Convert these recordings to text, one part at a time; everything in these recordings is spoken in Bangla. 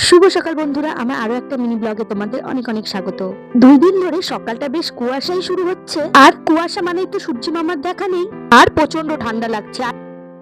শুভ সকাল বন্ধুরা, আমার আরো একটা মিনি ব্লগে তোমাদের অনেক অনেক স্বাগত। 2 দিন ধরে সকালটা বেশ কুয়াশায় শুরু হচ্ছে, আর কুয়াশা মানেই তো সূর্য মামার দেখা নেই, আর প্রচন্ড ঠান্ডা লাগছে।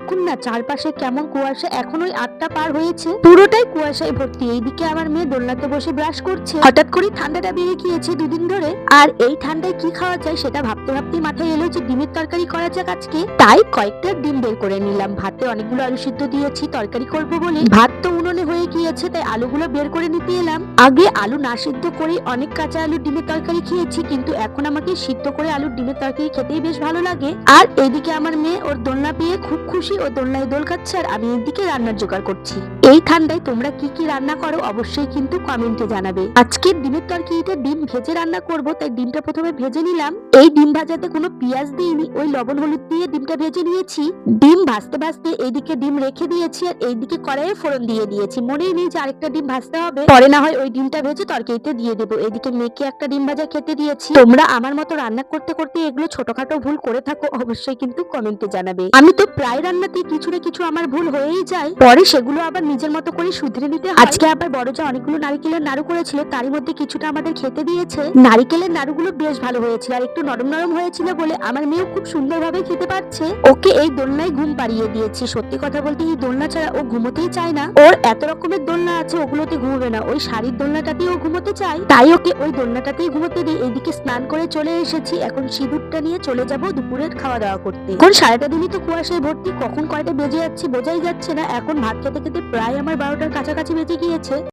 এখন না চারপাশে কেমন কুয়াশা, এখন ওই 8টা পার হয়েছে, পুরোটাই কুয়াশায় ভর্তি। এইদিকে আমার মেয়ে দোলনাতে বসে ব্রাশ করছে। হঠাৎ করে ঠান্ডাটা বেড়ে গিয়েছে 2 দিন ধরে, আর এই ঠান্ডায় কি খাওয়া যায় সেটা ভাবতে ভাবতেই মাথায় এলো যে ডিমের তরকারি করা যাক আজকে। তাই কয়েকটা ডিম বের করে নিলাম। ভাতে অনেকগুলো আলু সিদ্ধ দিয়েছি তরকারি করব বলে। ভাত তো উনুনে হয়ে গিয়েছে, তাই আলুগুলো বের করে নিতে এলাম। আগে আলু না সিদ্ধ করে অনেক কাঁচা আলুর ডিমের তরকারি খেয়েছি, কিন্তু এখন আমাকে সিদ্ধ করে আলুর ডিমের তরকারি খেতেই বেশ ভালো লাগে। আর এদিকে আমার মেয়ে ওর দোলনা পেয়ে খুব খুশি, ও দোলনায় দোল খাচ্ছে, আর আমি এদিকে রান্নার জোগাড় করছি। এই ঠান্ডায় তোমরা কি কি রান্না করো অবশ্যই কিন্তু কমেন্টে জানাবে। আজকে ডিমের তরকারিটা ডিম ভেজে রান্না করব, তাই ডিমটা প্রথমে ভেজে নিলাম। এই ডিম ভাজাতে কোনো পেঁয়াজ দিইনি, ওই লবণ হলুদ দিয়ে ডিমটা ভেজে নিয়েছি। ডিম ভাজতে ভাজতে এইদিকে ডিম রেখে দিয়েছি, আর এইদিকে কড়াইয়ে ফোড়ন দিয়ে দিয়েছি। মনেই নেই যে আরেকটা ডিম ভাজতে হবে, পরে না হয় ওই ডিমটা ভেজে তরকারিতে দিয়ে দেবো। এদিকে মেয়েকে একটা ডিম ভাজা খেতে দিয়েছি। তোমরা আমার মতো রান্না করতে করতে এগুলো ছোটখাটো ভুল করে থাকো অবশ্যই কিন্তু কমেন্টে জানাবে। আমি তো প্রায় রান্নাতে কিছু না কিছু আমার ভুল হয়েই যায়, পরে সেগুলো আবার নিজের মতো করে শুধরে নিতে হয়। আজকে আবার বড় যা অনেকগুলো নারকেলের নাড়ু করেছিল, তারই মধ্যে কিছুটা আমাদের খেতে দিয়েছে। নারকেলের নাড়ুগুলো বেশ ভালো হয়েছিল, আর একটু নরম নরম হয়েছিল বলে আমার মেয়েও খুব সুন্দরভাবে খেতে পারছে। ওকে এই দোলনায় ঘুম পাড়িয়ে দিয়েছি। সত্যি কথা বলতে এই দোলনা ছাড়া ও ঘুমোতেই চায় না। ওর এত রকমের দোলনা আছে, ওগুলোতে ঘুমোবে না, ওই শাড়ির দোলনাটাতেই ও ঘুমোতে চায়, তাই ওকে ওই দোলনাটাতেই ঘুমোতে দিই। এইদিকে স্নান করে চলে এসেছি, এখন সিঁদুরটা নিয়ে চলে যাব দুপুরের খাওয়া দাওয়া করতে। এখন সারাটা দিনই তো কুয়াশায় ভর্তি, কখন কয়টা বেজে যাচ্ছে বোঝাই যাচ্ছে না। এখন ভাত খেতে খেতে প্রায় আমার 12টার কাছাকাছি বেজে গিয়েছে।